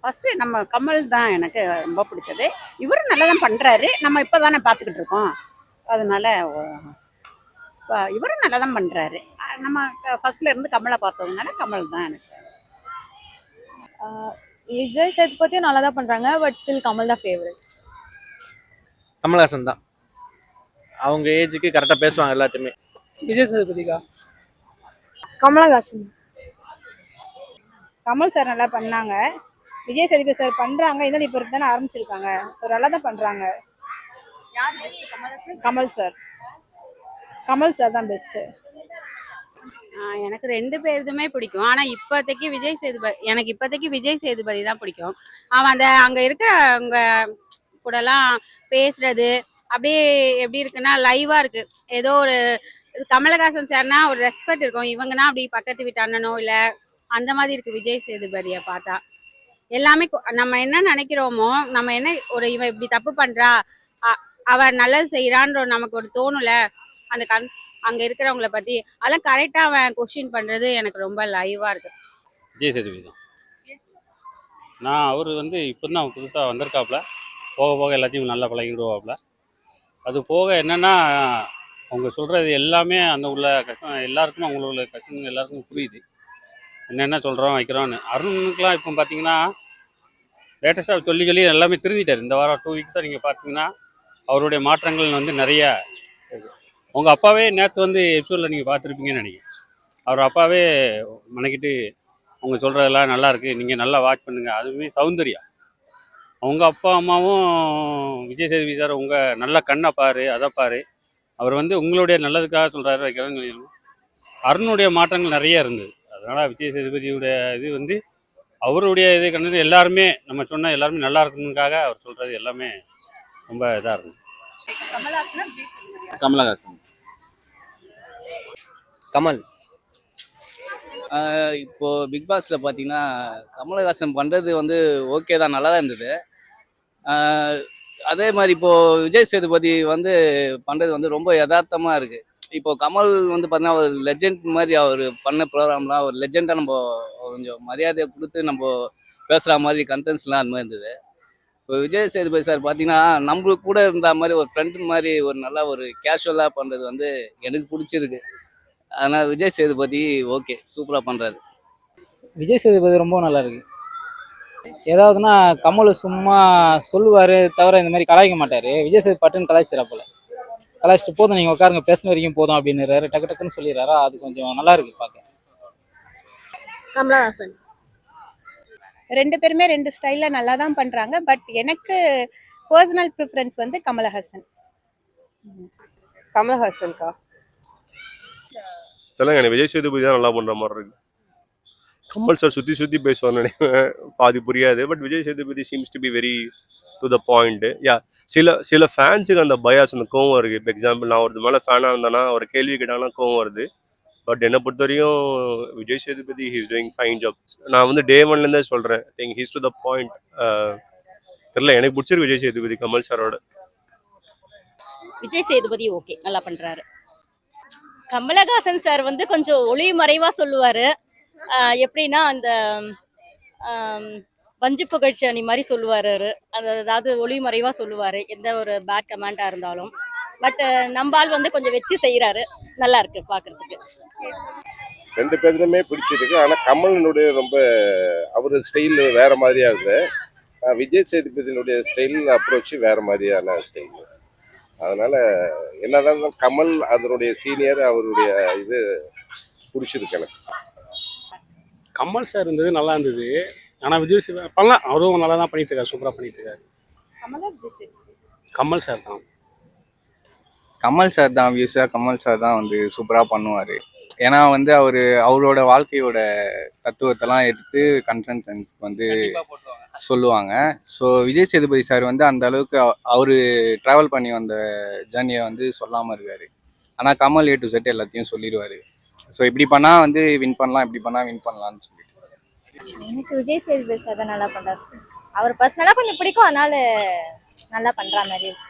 First நம்ம கமல் தான் எனக்கு ரொம்ப பிடிச்சது. இவரும் நல்லா தான் பண்ணுறாரு. நம்ம இப்போ தானே பார்த்துக்கிட்டு இருக்கோம். அதனால இவரும் நல்லா தான் பண்ணுறாரு. நம்ம ஃபஸ்ட்ல இருந்து கமலை பார்த்ததுனால கமல் தான் எனக்கு. விஜய் சேதுபதியும் நல்லா தான் பண்றாங்க. பட் ஸ்டில் கமல் தான் ஃபேவரட். கமல்ஹாசன் தான். அவங்க ஏஜுக்கு கரெக்டாக பேசுவாங்க எல்லாத்தையுமே. விஜய் சேதுபதிக்கா? கமலஹாசன். கமல் சார் நல்லா பண்ணாங்க. விஜய் சேதுபதி சார் பண்றாங்க. இருந்தாலும் இப்போ தானே ஆரம்பிச்சிருக்காங்க. ஸோ நல்லா தான் பண்றாங்க. கமல் சார். கமல் சார் தான் பெஸ்ட்டு. எனக்கு 2 பேருதுமே பிடிக்கும். ஆனால் இப்போதைக்கு விஜய் சேதுபதி தான் பிடிக்கும். அவன் அங்கே இருக்கிறவங்க கூடலாம் பேசுறது அப்படியே எப்படி இருக்குன்னா லைவாக இருக்குது. ஏதோ ஒரு கமலஹாசன் சார்னா ஒரு ரெஸ்பெக்ட் இருக்கும். இவங்கன்னா அப்படி பக்கத்து வீட்டு அண்ணனோ இல்லை அந்த மாதிரி இருக்குது. விஜய் சேதுபதியை பார்த்தா எல்லாமே நம்ம என்ன நினைக்கிறோமோ, நம்ம என்ன இவன் இப்படி தப்பு பண்ணுறா, அவன் நல்லது செய்கிறான்ற நமக்கு ஒரு தோணுல. அந்த அங்கே இருக்கிறவங்கள பற்றி அதெல்லாம் கரெக்டாக அவன் கொஸ்டின் பண்ணுறது எனக்கு ரொம்ப லைவாக இருக்குது. விஜய் சேதுபதி தான். அவர் இப்போ தான் புதுசாக வந்திருக்காப்புல. போக போக எல்லாத்தையும் நல்லா பழகிடுவாப்புல. அது போக என்னென்னா அவங்க சொல்கிறது எல்லாமே அந்த உள்ள கஷ்டம் எல்லாருக்கும், அவங்களோட கஷ்டங்கள் எல்லாருக்கும் புரியுது. என்னென்ன சொல்கிறோம் வைக்கிறோன்னு. அருணுக்கெலாம் இப்போ பார்த்தீங்கன்னா லேட்டஸ்ட்டாக சொல்லி எல்லாமே திருந்திட்டார். இந்த வாரம் 2 வீக்ஸாக நீங்கள் பார்த்தீங்கன்னா அவருடைய மாற்றங்கள் நிறைய இருக்குது. அவங்க அப்பாவே நேற்று எபிசோடில் நீங்கள் பார்த்துருப்பீங்கன்னு நினைக்கிறேன். அவர் அப்பாவே மெனக்கிட்டு அவங்க சொல்கிறதெல்லாம் நல்லாயிருக்கு, நீங்கள் நல்லா வாட்ச் பண்ணுங்கள். அதுவுமே சௌந்தர்யா அவங்க அப்பா அம்மாவும் விஜய் சேதுபதி சார் உங்கள் நல்ல கண்ணை பாரு, அதை பாரு, அவர் உங்களுடைய நல்லதுக்காக சொல்கிறாரு வைக்கிறேன்னு சொல்லிடணும். அருணுடைய மாற்றங்கள் நிறைய இருந்தது. அதனால் விஜய் சேதுபதியுடைய இது அவருடைய இது கண்டு எல்லாருமே நம்ம சொன்ன எல்லாருமே நல்லா இருக்கணுக்காக அவர் சொல்கிறது எல்லாமே ரொம்ப இதாக இருந்தது. கமலஹாசன். கமல். இப்போ பிக் பாஸ்ல பார்த்தீங்கன்னா கமலஹாசன் பண்ணுறது ஓகே தான், நல்லா தான் இருந்தது. அதே மாதிரி இப்போ விஜய் சேதுபதி பண்ணுறது ரொம்ப யதார்த்தமாக இருக்குது. இப்போ கமல் பார்த்தீங்கன்னா ஒரு லெஜெண்ட் மாதிரி அவர் பண்ண ப்ரோக்ராம்லாம் ஒரு லெஜெண்டாக நம்ம கொஞ்சம் மரியாதையை கொடுத்து நம்ம பேசுகிற மாதிரி கண்டென்ட்ஸ்லாம் அந்த மாதிரி இருந்தது. இப்போ விஜய் சேதுபதி சார் பார்த்தீங்கன்னா நம்மளுக்கு கூட இருந்த மாதிரி ஒரு ஃப்ரெண்டு மாதிரி ஒரு நல்லா ஒரு கேஷுவலாக பண்ணுறது எனக்கு பிடிச்சிருக்கு. அதனால் விஜய் சேதுபதி ஓகே, சூப்பராக பண்ணுறாரு. விஜய் சேதுபதி ரொம்ப நல்லா இருக்கு. ஏதாவதுன்னா கமல் சும்மா சொல்லுவார் தவிர இந்த மாதிரி கலாய்க்க மாட்டார். விஜய் சேதுபதி பட்டுன்னு கலாய்ச்சிடா போல. கலாய்ச்சிட்டு போதும் நீங்கள் உட்காருங்க, பேசின வரைக்கும் போதும் அப்படின்னுறாரு. டக்கு டக்குன்னு சொல்லிடுறாரா, அது கொஞ்சம் நல்லா இருக்கு பார்க்க. கமலஹாசன். 2 பேருமே 2 ஸ்டைலில் நல்லா தான் பண்ணுறாங்க. பட் எனக்கு பர்சனல் ப்ரிஃபரன்ஸ் கமலஹாசன். கமலஹாசன்க்கா? சொல்லுங்க. எனக்கு விஜய் சேதுபதி தான் நல்லா பண்ணுற மாதிரி இருக்கு. கமல் சார் சுற்றி பேசுவார்னு நினைக்கிறேன், பாதி புரியாது. But Vijay Sethupathi seems to be very to the point. சில ஃபேன்ஸுக்கு அந்த பயாஸ், அந்த கோவம் இருக்குது. இப்போ எக்ஸாம்பிள் நான் ஒரு மேலே ஃபேனாக இருந்தேன்னா ஒரு கேள்வி கேட்டாங்கன்னா கோவம் வருது. பட் என்னை பொறுத்த வரையும் Vijay Sethupathi he's doing fine job. நான் டே 1லேருந்தே சொல்கிறேன், think he's to the point. தெரியல, எனக்கு பிடிச்சிருக்கு விஜய் சேதுபதி கமல் சாரோட. விஜய் சேதுபதி ஓகே, நல்லா பண்ணுறாரு. கமலஹாசன் சார் கொஞ்சம் ஒளி மறைவாக சொல்லுவார். எப்படின்னா அந்த வஞ்சி புகழ்ச்சி அணி மாதிரி சொல்லுவார். அதாவது ஒளி மறைவாக சொல்லுவார் எந்த ஒரு பேட் கமெண்டாக இருந்தாலும். பட் நம்பால் கொஞ்சம் வச்சு செய்கிறாரு, நல்லா இருக்கு பார்க்குறதுக்கு. 2 பேருமே பிடிச்சிருக்கு. ஆனால் கமலனுடைய ரொம்ப அவரு ஸ்டைல் வேற மாதிரியா இருக்குது. விஜய் சேதுபதியினுடைய ஸ்டைல் அப்ரோச் வேற மாதிரியான ஸ்டைல். அதனால என்னதான் கமல் அதனுடைய சீனியர், அவருடைய இது பிடிச்சிருக்கு எனக்கு. கமல் சார் இருந்தது நல்லா இருந்தது. ஆனால் விஜய் சேதுபதி பண்ணலாம், அவரும் நல்லா தான் பண்ணிட்டு இருக்காரு, சூப்பராக பண்ணிட்டு இருக்காரு. கமல் சார் தான். கமல் சார் தான் வியூஸாக கமல் சார் தான் சூப்பராக பண்ணுவார். ஏன்னா அவரோட வாழ்க்கையோட தத்துவத்தெல்லாம் எடுத்து கண்டென்ட்ஸ்க்கு சொல்லுவாங்க. ஸோ விஜய் சேதுபதி சார் அந்த அளவுக்கு அவர் ட்ராவல் பண்ணி வந்த ஜேர்னியை சொல்லாமல் இருக்கார். ஆனால் கமல் A to Z எல்லாத்தையும் சொல்லிடுவார். ஸோ இப்படி பண்ணால் வின் பண்ணலாம், இப்படி பண்ணால் வின் பண்ணலாம்னு சொல்லிட்டு. எனக்கு விஜய் சேதுபதி சார் தான் நல்லா பண்ணுறாரு. அவர் பர்சனலாக கொஞ்சம் பிடிக்கும், அதனால நல்லா பண்ணுற மாதிரி இருக்கு.